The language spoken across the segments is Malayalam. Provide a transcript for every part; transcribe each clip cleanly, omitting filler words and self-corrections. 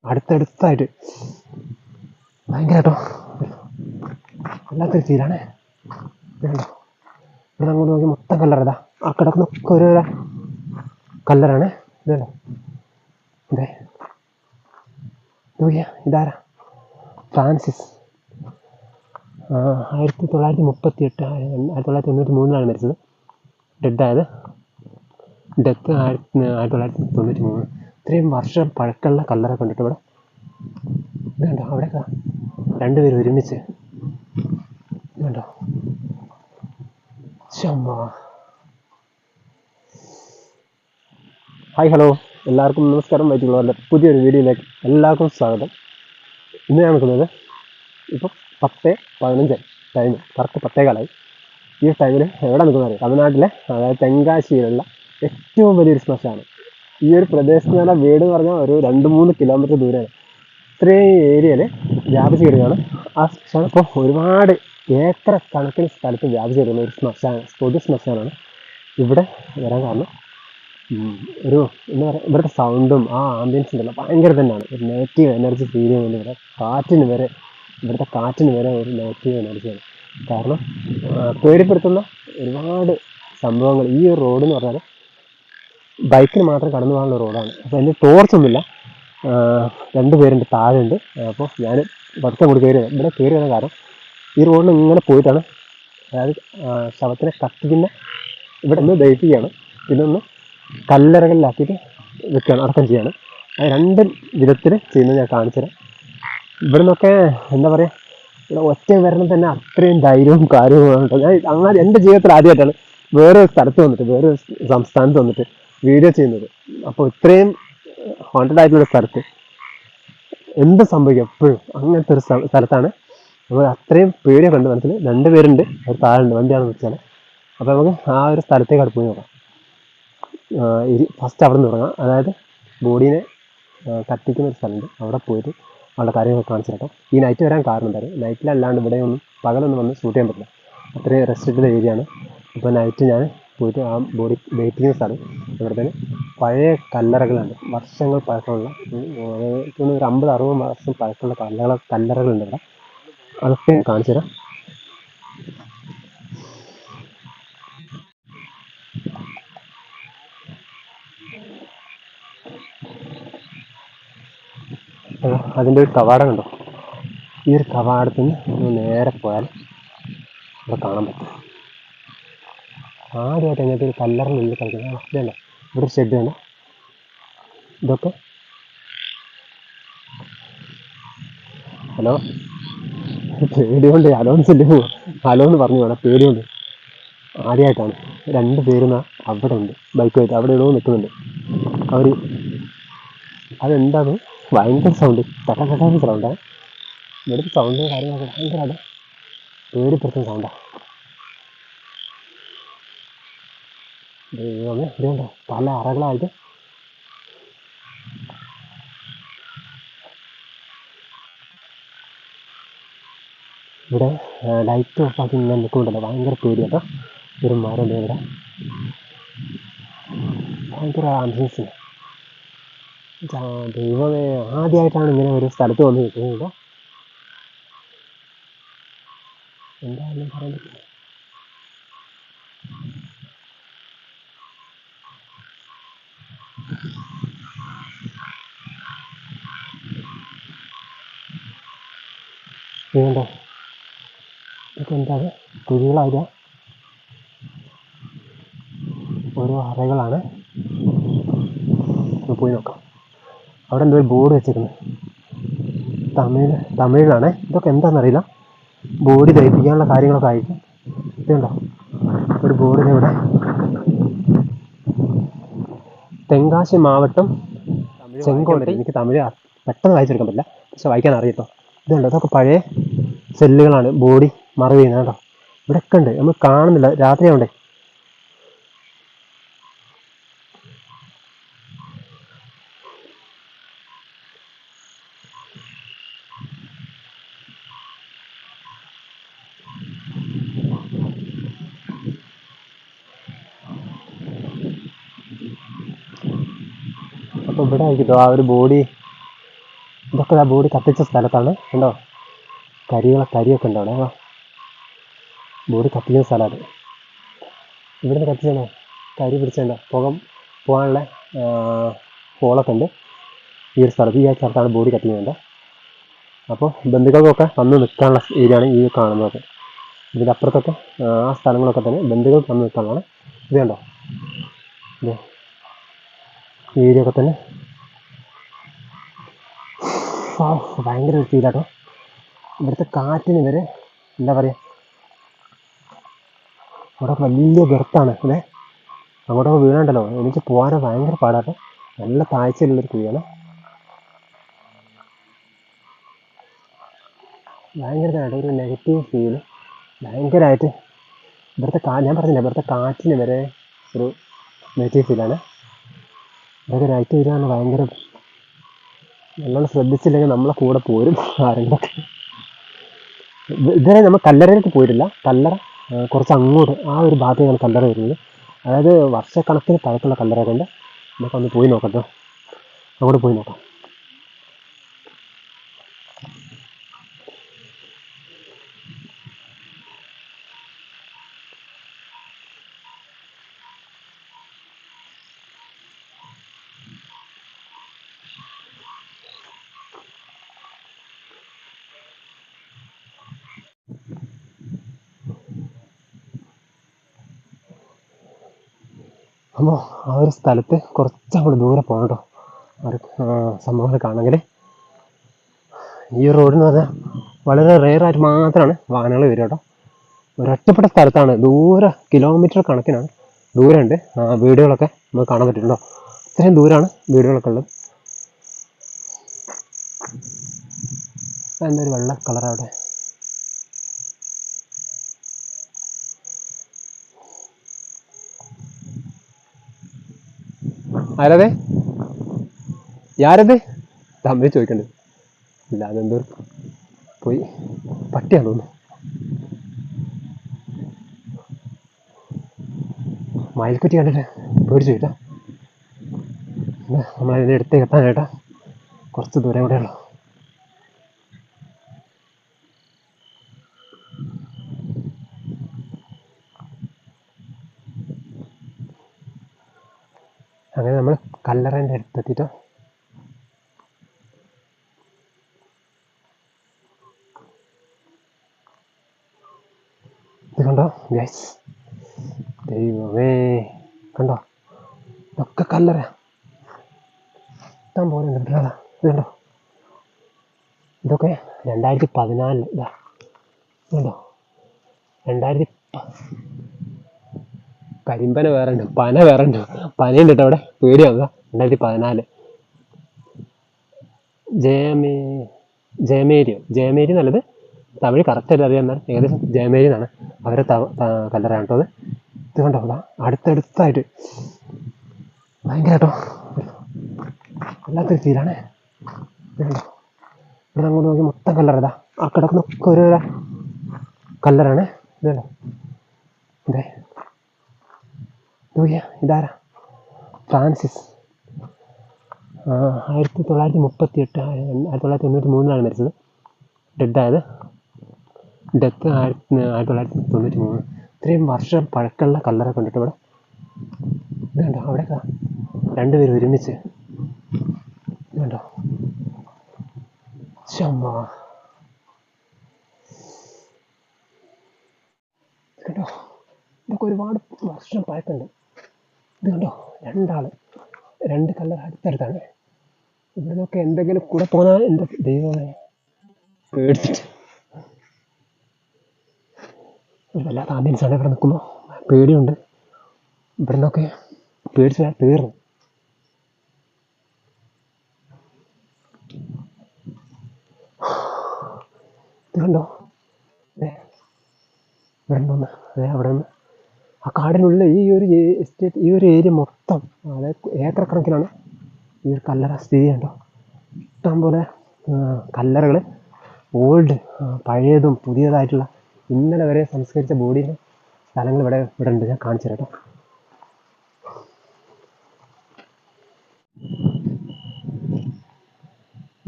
അടുത്തടുത്തായിട്ട് ഭയങ്കര വല്ലാത്തൊരു ഫീലാണേ. ഇതുണ്ടോ, ഇവിടെ അങ്ങോട്ട് നോക്കി മൊത്തം കല്ലറ. ആ കിടക്കുന്നൊക്കെ ഓരോരോ കല്ലറാണ്. ഇതല്ലോ, ഇതേ നോക്കിയാ, ഇതാരാ? ഫ്രാൻസിസ്. 1938 1993 മരിച്ചത്. ഡെത്തായത് 1993. ഇത്രയും വർഷം പഴക്കമുള്ള കല്ലറ കണ്ടിട്ട് ഇവിടെ. ഇതുണ്ടോ, അവിടെയൊക്കെ രണ്ടുപേരും ഒരുമിച്ച്. ഇതുണ്ടോ, ഹായ് ഹലോ, എല്ലാവർക്കും നമസ്കാരം. വൈറ്റുള്ളവരുടെ പുതിയൊരു വീഡിയോയിലേക്ക് എല്ലാവർക്കും സ്വാഗതം. ഇന്ന് ഞാൻ നിൽക്കുന്നത് ഇപ്പോൾ 10:15 ടൈം, കറക്റ്റ് 10:15. ഈ ടൈമിൽ എവിടെ നിൽക്കുന്നത് അറിയാം? തമിഴ്നാട്ടിലെ, അതായത് തെങ്കാശിയിലുള്ള ഏറ്റവും വലിയൊരു ശ്മശാനം. ഈ ഒരു പ്രദേശത്ത് നിന്ന് വീട് എന്ന് പറഞ്ഞാൽ ഒരു 2-3 കിലോമീറ്റർ ദൂരെയാണ്. ഇത്രയും ഏരിയയിൽ വ്യാപിച്ച് കിടക്കുകയാണ് ആ ശ്മശാനം. ഇപ്പോൾ ഒരുപാട് ഏക്കർ കണക്കിന് സ്ഥലത്ത് വ്യാപിച്ച് കിടക്കുന്ന ഒരു ശ്മശാനം, പൊതു ശ്മശാനമാണ്. ഇവിടെ വരാൻ കാരണം ഒരു എന്താ പറയുക, ഇവിടുത്തെ സൗണ്ടും ആ ആംബിയൻസ് ഉണ്ടല്ലോ ഭയങ്കര തന്നെയാണ്. ഒരു നെഗറ്റീവ് എനർജി ഫീൽ ചെയ്യുന്നുണ്ട് ഇവിടെ. ഇവിടുത്തെ കാറ്റിന് വരെ ഒരു നെഗറ്റീവ് എനർജിയാണ്. കാരണം പേടിപ്പെടുത്തുന്ന ഒരുപാട് സംഭവങ്ങൾ. ഈ ഒരു റോഡ് എന്ന് പറഞ്ഞാൽ ബൈക്കിന് മാത്രം കടന്നു പോകാനുള്ള റോഡാണ്. അപ്പോൾ എൻ്റെ ടോർച്ചൊന്നുമില്ല. 2 പേരുണ്ട്, താഴെ ഉണ്ട്. അപ്പോൾ ഞാൻ പതുക്കെ കൂടി ഇവിടെ കയറി വരുന്ന കാരണം ഈ റോഡിൽ ഇങ്ങനെ പോയിട്ടാണ്, അതായത് ശവത്തിനെ കത്തിക്കുന്ന ഇവിടെ നിന്ന് ദഹിപ്പിക്കുകയാണ്, പിന്നെ ഒന്ന് കല്ലറകളിലാക്കിയിട്ട് വെക്കുകയാണ്, അടക്കം ചെയ്യാണ്. അത് 2 വിധത്തിൽ ചെയ്യുന്നത് ഞാൻ കാണിച്ചു തരാം. ഇവിടെ നിന്നൊക്കെ എന്താ പറയുക, ഇവിടെ ഒറ്റ വരണം തന്നെ അത്രയും ധൈര്യവും കാര്യവുമാണ്. ഞാൻ അങ്ങനെ എൻ്റെ ജീവിതത്തിൽ ആദ്യമായിട്ടാണ് വേറൊരു സ്ഥലത്ത് വന്നിട്ട്, വേറൊരു സംസ്ഥാനത്ത് വന്നിട്ട് വീഡിയോ ചെയ്യുന്നത്. അപ്പോൾ ഇത്രയും ഹോണ്ടഡ് ആയിട്ടുള്ള സ്ഥലത്ത് എന്ത് സംഭവിക്കും എപ്പോഴും അങ്ങനത്തെ ഒരു സ്ഥലത്താണ്. അപ്പോൾ അത്രയും പേടിയെ കണ്ട് മനസ്സിൽ 2 പേരുണ്ട്, ഒരു താഴുണ്ട്, വണ്ടിയാണെന്ന് വെച്ചാൽ. അപ്പോൾ നമുക്ക് ആ ഒരു സ്ഥലത്തേക്ക് അടുത്ത് പോയി നോക്കാം. ഫസ്റ്റ് അവിടെ നിന്ന് തുടങ്ങാം. അതായത് ബോഡീനെ കത്തിക്കുന്ന ഒരു സ്ഥലമുണ്ട്, അവിടെ പോയിട്ട് അവളുടെ കാര്യങ്ങളൊക്കെ കാണിച്ചു കേട്ടോ. ഈ നൈറ്റ് വരാൻ കാരണം എന്തായാലും നൈറ്റിലല്ലാണ്ട് ഇവിടെ ഒന്നും പകലൊന്നും വന്ന് ഷൂട്ട് ചെയ്യാൻ പറ്റില്ല, അത്രയും റെസ്ട്രിക്റ്റഡ് ഏരിയ ആണ്. അപ്പോൾ നൈറ്റ് ഞാൻ പോയിട്ട് ആ ബോഡി ദഹിപ്പിക്കുന്ന സ്ഥലം, ഇവിടെ തന്നെ പഴയ കല്ലറകളുണ്ട്, വർഷങ്ങൾ പഴക്കമുള്ള, ഒരു 50-60 വർഷം പഴക്കമുള്ള കല്ലറകളുണ്ട് ഇവിടെ. അതൊക്കെ കാണിച്ചു തരാം. അതിൻ്റെ ഒരു കവാടം കണ്ടോ? ഈ ഒരു കവാടത്തിൽ നിന്ന് നേരെ പോയാൽ ഇവിടെ കാണാൻ പറ്റും. ആദ്യമായിട്ട് അങ്ങനത്തെ ഒരു കല്ലറിനുള്ളിൽ കളിക്കുന്നത് ഇതല്ല. ഇവിടെ ഒരു ഷെഡ് വേണം. ഇതൊക്കെ ഹലോ, പേടികൊണ്ട് ഹലോ എന്ന് പറഞ്ഞു വേണം. പേടികൊണ്ട് ആദ്യമായിട്ടാണ്. 2 പേരും അവിടെ ഉണ്ട്, ബൈക്കുമായിട്ട് അവിടെ ഇടവും നിൽക്കുന്നുണ്ട്. അവർ അതെന്താണ് ഭയങ്കര സൗണ്ട്, തട്ട സൗണ്ടാണ്. ഇവിടുത്തെ സൗണ്ട് കാര്യങ്ങളൊക്കെ ഭയങ്കരമാണ്, പേടിപ്പെടുത്തുന്ന സൗണ്ടാണ്. ദൈവമേ, ഇതുകൊണ്ടോ പല അറകളായിട്ട്. ഇവിടെ ലൈറ്റ് ഓഫാക്കി ഇങ്ങനെ നിൽക്കുന്നുണ്ടല്ലോ, ഭയങ്കര പേടിയാട്ടോ. ഒരു മരം ഇവിടെ ഭയങ്കര ആംബുലൻസ്. ദൈവമേ, ആദ്യമായിട്ടാണ് ഇങ്ങനെ ഒരു സ്ഥലത്ത് വന്ന് നിൽക്കുന്നത്. എന്തായാലും പറയാൻ പറ്റില്ല. ഇതുണ്ടോ, ഇതൊക്കെ എന്താണ് കുഴികളായത്, ഓരോ അറകളാണ്. പോയി നോക്കാം. അവിടെ എന്തോ ഒരു ബോർഡ് വെച്ചിരിക്കുന്നത്, തമിഴിലാണ്. ഇതൊക്കെ എന്താണെന്നറിയില്ല, ബോഡി ദഹിപ്പിക്കാനുള്ള കാര്യങ്ങളൊക്കെ ആയിരിക്കും. ഇതുണ്ടോ ഒരു ബോർഡിന് ഇവിടെ, തെങ്കാശി മാവട്ടം ചെങ്കോട്ട. എനിക്ക് തമിഴ് പെട്ടെന്ന് വായിച്ചെടുക്കാൻ പറ്റില്ല, പക്ഷെ വായിക്കാൻ അറിയട്ടോ. ഇതുണ്ടോ, ഇതൊക്കെ പഴയ സെല്ലുകളാണ്, ബോഡി മറവ് ചെയ്യുന്നത് കേട്ടോ. ഇവിടെയൊക്കെ ഉണ്ട്, നമ്മൾ കാണുന്നില്ല, രാത്രിയാവണ്ടേ. അപ്പോൾ ഇവിടെ ആയിരിക്കും ആ ഒരു ബോഡി ഇതൊക്കെ ആ ബോഡി കത്തിച്ച സ്ഥലത്താണ്. കണ്ടോ, കരിയൊക്കെ ഉണ്ട് അവിടെ. ബോഡി കത്തിക്കുന്ന സ്ഥലമാണ്. ഇവിടുന്ന് കത്തിച്ചോ, കരി പിടിച്ചോ, പുക പോകാനുള്ള ഹോളൊക്കെ ഉണ്ട് ഈ ഒരു സ്ഥലത്ത്. ഈ സ്ഥലത്താണ് ബോഡി കത്തിക്കുന്നുണ്ട്. അപ്പോൾ ബന്ധുക്കൾക്കൊക്കെ വന്ന് നിൽക്കാനുള്ള ഏരിയയാണ് ഈ കാണുന്നത്. ഇതിൻ്റെ അപ്പുറത്തൊക്കെ ആ സ്ഥലങ്ങളൊക്കെ തന്നെ ബന്ധുക്കൾക്ക് വന്ന് നിൽക്കാനുള്ളതാണ്. ഇത് കണ്ടോ, ഈ ഏരിയ ഒക്കെ തന്നെ ഭയങ്കര ഒരു ഫീലാട്ടോ. ഇവിടുത്തെ കാറ്റിന് വരെ എന്താ പറയുക, അവിടെ വലിയ ഗർത്താണ്. അതെ, അങ്ങോട്ടൊക്കെ വീണുണ്ടല്ലോ, എനിക്ക് പോകാൻ ഭയങ്കര പാടാട്ടോ. നല്ല താഴ്ചയിലുള്ളൊരു കുഴിയാണ്. ഭയങ്കരമായിട്ട് ഒരു നെഗറ്റീവ് ഫീല് ഭയങ്കരമായിട്ട്. ഇവിടുത്തെ ഞാൻ പറഞ്ഞില്ല, ഇവിടുത്തെ കാറ്റിന് വരെ ഒരു നെഗറ്റീവ് ഫീലാണ്. അതൊക്കെ നൈറ്റ് വരികയാണ് ഭയങ്കര. നല്ലോണം ശ്രദ്ധിച്ചില്ലെങ്കിൽ നമ്മളെ കൂടെ പോരും ആരെങ്കിലൊക്കെ. ഇതുവരെ നമ്മൾ കല്ലറയിലേക്ക് പോയിട്ടില്ല. കല്ലറ കുറച്ച് അങ്ങോട്ട് ആ ഒരു ഭാഗത്തേക്കാണ് കല്ലറ വരുന്നത്. അതായത് വർഷക്കണക്കിന് പഴക്കമുള്ള കല്ലറയൊക്കെ ഉണ്ട്. നമുക്കൊന്ന് പോയി നോക്കട്ടോ, അങ്ങോട്ട് പോയി നോക്കാം. അപ്പോൾ ആ ഒരു സ്ഥലത്ത് കുറച്ചങ്ങോട്ട് ദൂരെ പോകണം കേട്ടോ, ഒരു സംഭവങ്ങൾ കാണണമെങ്കിൽ. ഈ റോഡെന്ന് പറഞ്ഞാൽ വളരെ റെയറായിട്ട് മാത്രമാണ് വാഹനങ്ങൾ വരിക കേട്ടോ. ഒരൊറ്റപ്പെട്ട സ്ഥലത്താണ്. ദൂരെ കിലോമീറ്റർ കണക്കിനാണ് ദൂരമുണ്ട് വീടുകളൊക്കെ നമുക്ക് കാണാൻ പറ്റുന്നുണ്ടോ. ഇത്രയും ദൂരമാണ് വീടുകളൊക്കെ ഉള്ളത്. എന്താ ഒരു വെള്ള കളറവിടെ. ആരതെ, യാരത് തമ്മിൽ ചോദിക്കണ്ട്. ഇല്ല, അതെന്തോ പോയി പട്ടിയാന്ന് തോന്നുന്നു. മയിൽക്കുറ്റി കണ്ടിട്ട് പേടിച്ചു കേട്ടോ. നമ്മളതിൻ്റെ അടുത്തേക്ക് എത്താനായിട്ടാ, കുറച്ച് ദൂരം കൂടെ ഉള്ളു. അങ്ങനെ നമ്മൾ കല്ലറേൻ്റെ അടുത്തെത്തിട്ടോ. ഇത് കണ്ടോ ഗൈസ്, ദൈവമേ, കണ്ടോ, ഇതൊക്കെ കല്ലറ. ഇഷ്ടം പോലെ ഉണ്ട്. ഇത് കണ്ടോ, ഇതൊക്കെ 2014 ഇതാ. കണ്ടോ, 2000 കരിമ്പന വേറെ ഉണ്ട്, പന വേറെ ഉണ്ട്. പനയുണ്ട് കേട്ടോ അവിടെ, പേടിയാവുക. 2014 ജയമേരി നല്ലത്. തമിഴ് കറക്റ്റായിട്ട് അറിയാമെന്നാൽ ഏകദേശം ജയമേരി എന്നാണ് അവരെ കല്ലറയാണ് കേട്ടോ അത്. ഇത് കണ്ടോ, അതാ അടുത്തടുത്തായിട്ട് ഭയങ്കര കേട്ടോ, വല്ലാത്തൊരു ഫീലാണ്. ഇത് കണ്ടോ, ഇവിടെ അങ്ങോട്ട് നോക്കി മൊത്തം കല്ലറ. ഇതാ ആ കിടക്കുന്നൊക്കെ ഓരോ കല്ലറാണ്. ഇത് കണ്ടോ, ഇതേ നോക്കിയാ, ഇതാരാ, ഫ്രാൻസിസ്. 1938 1993 മരിച്ചത്. ഡെത്തായത് 1993. ഇത്രയും വർഷം പഴക്കമുള്ള കല്ലറ കണ്ടിട്ട് ഇവിടെ. ഇത് കണ്ടോ, അവിടെ രണ്ടുപേരും ഒരുമിച്ച്. ഇത് കണ്ടോ, കേട്ടോ, ഇതൊക്കെ ഒരുപാട് വർഷം പഴക്കമുണ്ട്. ഇത് കണ്ടോ, രണ്ട് കല്ലറ അടുത്തടുത്താണ്. ഇവിടെ നിന്നൊക്കെ എന്തെങ്കിലും കൂടെ പോന്നാൽ എൻ്റെ ദൈവമേ, പേടിച്ചിട്ട് വല്ലാത്ത ആംബിയൻസാണ് ഇവിടെ നിൽക്കുമ്പോൾ. പേടിയുണ്ട്. ഇവിടെ നിന്നൊക്കെ പേടിച്ചാൽ തീർന്നു. ഇത് കണ്ടോ, ഇവിടെ നിന്ന് അവിടെ നിന്ന് ആ കാടിനുള്ളിൽ ഈ ഒരു എസ്റ്റേറ്റ്, ഈ ഒരു ഏരിയ മൊത്തം, അതായത് ഏക്കർ കണക്കിനാണ് ഈ ഒരു കല്ലറ സ്ഥിതി ചെയ്യണ്ടോ. ഇഷ്ടംപോലെ കല്ലറകൾ, ഓൾഡ്, പഴയതും പുതിയതായിട്ടുള്ള ഇന്നലെ വരെ സംസ്കരിച്ച ബോഡിയുടെ സ്ഥലങ്ങൾ ഇവിടെ ഉണ്ട്. ഞാൻ കാണിച്ചു തരാം കേട്ടോ.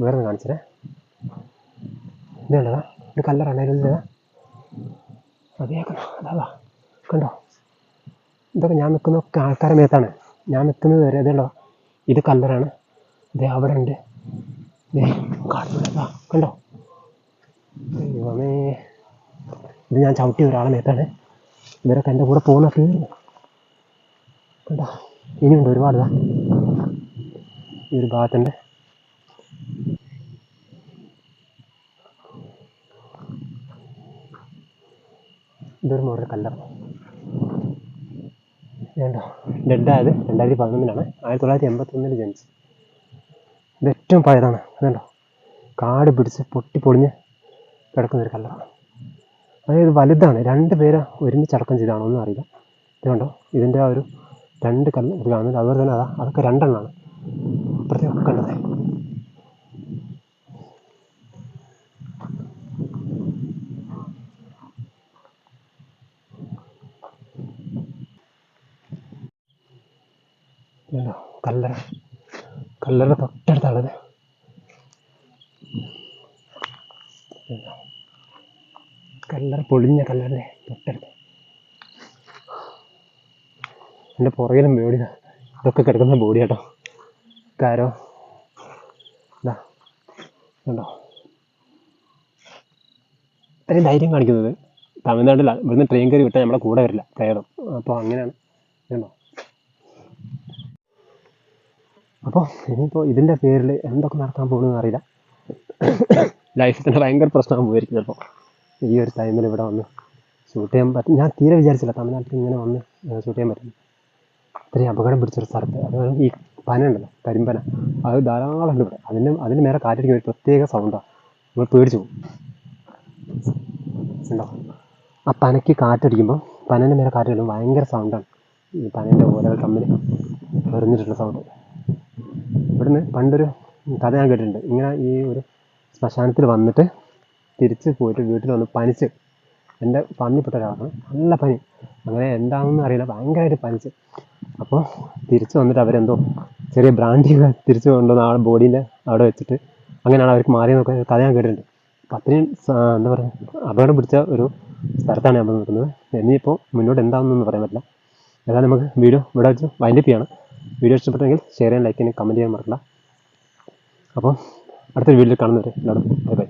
വേറെ ഒന്ന് കാണിച്ചേ. ഇതുണ്ടതാ, ഇത് കല്ലറാണ് ഇതിൻ്റെതാ. അതേക്കണം അതാ കണ്ടോ. ഇതൊക്കെ ഞാൻ നിൽക്കുന്നതൊക്കെ ആൾക്കാരുടെ മേത്താണ്. ഞാൻ നിൽക്കുന്നത് വരെ ഇതുണ്ടോ, ഇത് കല്ലറാണ്. ഇതേ അവിടെ ഉണ്ട്, ഇതേ കാണുന്നതാ കണ്ടോ. ദൈവമേ, ഇത് ഞാൻ ചവിട്ടിയ ഒരാളെ മേത്താണ്. ഇവരൊക്കെ എൻ്റെ കൂടെ പോകുന്ന തീർന്നു കണ്ടോ. ഇനിയുണ്ട് ഒരുപാട്. ഈ ഒരു ഭാഗത്തുണ്ട്. ഇതൊരു മോഡൽ കല്ലറ വേണ്ടോ. ഡെഡായത് 2011 1981 ജനിച്ചു. ഇത് ഏറ്റവും പഴയതാണ്. അതുണ്ടോ, കാട് പിടിച്ച് പൊട്ടിപ്പൊളിഞ്ഞ് കിടക്കുന്നൊരു കല്ലറ. അതായത് വലുതാണ്. 2 പേര് ഒരുമിച്ച് അടക്കം ചെയ്താണോ ഒന്നും അറിയില്ല. ഇതുകൊണ്ടോ, ഇതിൻ്റെ ആ ഒരു 2 കല്ല് ഇത് കാണുന്നത്. അതുപോലെ തന്നെ അതൊക്കെ 2 എണ്ണമാണ്. അപ്പുറത്തേക്ക് കണ്ടതേ. കല്ലറ കല്ലറ തൊട്ടടുത്താണത്. കല്ലറ പൊളിഞ്ഞ കല്ലറിൻ്റെ തൊട്ടടുത്ത്. എൻ്റെ പുറകിലും ബോഡി, ഇതൊക്കെ കിടക്കുന്ന ബോഡി കേട്ടോ. കാരോ ഇതാ കണ്ടോ. ഇത്രയും ധൈര്യം കാണിക്കുന്നത് തമിഴ്നാട്ടിലാണ്. ഇവിടുന്ന് ട്രെയിൻ കയറി വിട്ടാൽ നമ്മളെ കൂടെ വരില്ല പ്രേതം. അപ്പോൾ അങ്ങനെയാണ് കണ്ടോ. അപ്പോൾ ഇനിയിപ്പോൾ ഇതിൻ്റെ പേരിൽ എന്തൊക്കെ നടക്കാൻ പോകുന്നതെന്ന് അറിയില്ല. ലൈഫിൽ തന്നെ ഭയങ്കര പ്രശ്നമാകാൻ പോയിരിക്കും ചിലപ്പോൾ. ഈ ഒരു ടൈമിൽ ഇവിടെ വന്ന് ഷൂട്ട് ചെയ്യാൻ പറ്റും. ഞാൻ തീരെ വിചാരിച്ചില്ല തമിഴ്നാട്ടിൽ ഇങ്ങനെ വന്ന് ഷൂട്ട് ചെയ്യാൻ പറ്റും. ഇത്രയും അപകടം പിടിച്ചൊരു സ്ഥലത്ത്. അതുപോലെ ഈ പന ഉണ്ടല്ലോ, കരിമ്പന, അത് ധാരാളം ഉണ്ട് ഇവിടെ. അതിന് മേലെ കാറ്റടിക്കുന്ന ഒരു പ്രത്യേക സൗണ്ടാണ്. നമ്മൾ പേടിച്ചു പോകും. ഉണ്ടോ, ആ പനയ്ക്ക് കാറ്റടിക്കുമ്പോൾ, പനേൻ്റെ മേലെ കാറ്റടിക്കുമ്പോൾ ഭയങ്കര സൗണ്ടാണ്. ഈ പനേൻ്റെ ഓരോ തമ്മിൽ എറിഞ്ഞിട്ടുള്ള സൗണ്ട്. ഇവിടുന്ന് പണ്ടൊരു കഥ ഞാൻ കേട്ടിട്ടുണ്ട്. ഇങ്ങനെ ഈ ഒരു ശ്മശാനത്തിൽ വന്നിട്ട് തിരിച്ച് പോയിട്ട് വീട്ടിൽ വന്ന് പനിച്ച്, എൻ്റെ പന്നിപ്പെട്ട ഒരാളാണ്, നല്ല പനി. അങ്ങനെ എന്താണെന്ന് അറിയില്ല, ഭയങ്കരമായിട്ട് പനിച്ച്. അപ്പോൾ തിരിച്ച് വന്നിട്ട് അവരെന്തോ ചെറിയ ബ്രാൻഡി തിരിച്ച് കൊണ്ടുവന്ന് ആ ബോഡീൻ്റെ അവിടെ വെച്ചിട്ട് അങ്ങനെയാണ് അവർക്ക് മാറി നോക്കാൻ കഥ ഞാൻ കേട്ടിട്ടുണ്ട്. അപ്പം അത്രയും എന്താ പറയുക, അപകടം പിടിച്ച ഒരു സ്ഥലത്താണ് നമ്മൾ നിൽക്കുന്നത്. ഇനിയിപ്പോൾ മുന്നോട്ട് എന്താണെന്നൊന്നും പറയാൻ പറ്റില്ല. ഏതായാലും നമുക്ക് വീഡിയോ ഇവിടെ വെച്ച് വൈൻഡപ്പ് ചെയ്യണം. വീഡിയോ ഇഷ്ടപ്പെട്ടെങ്കിൽ ഷെയർ ചെയ്യാൻ, ലൈക്ക് ചെയ്യാൻ, കമൻറ്റ് ചെയ്യാൻ മറക്കണ്ട. അപ്പോൾ അടുത്തൊരു വീഡിയോയിൽ കാണുന്നവരെ എല്ലാവരും ബൈ ബൈ.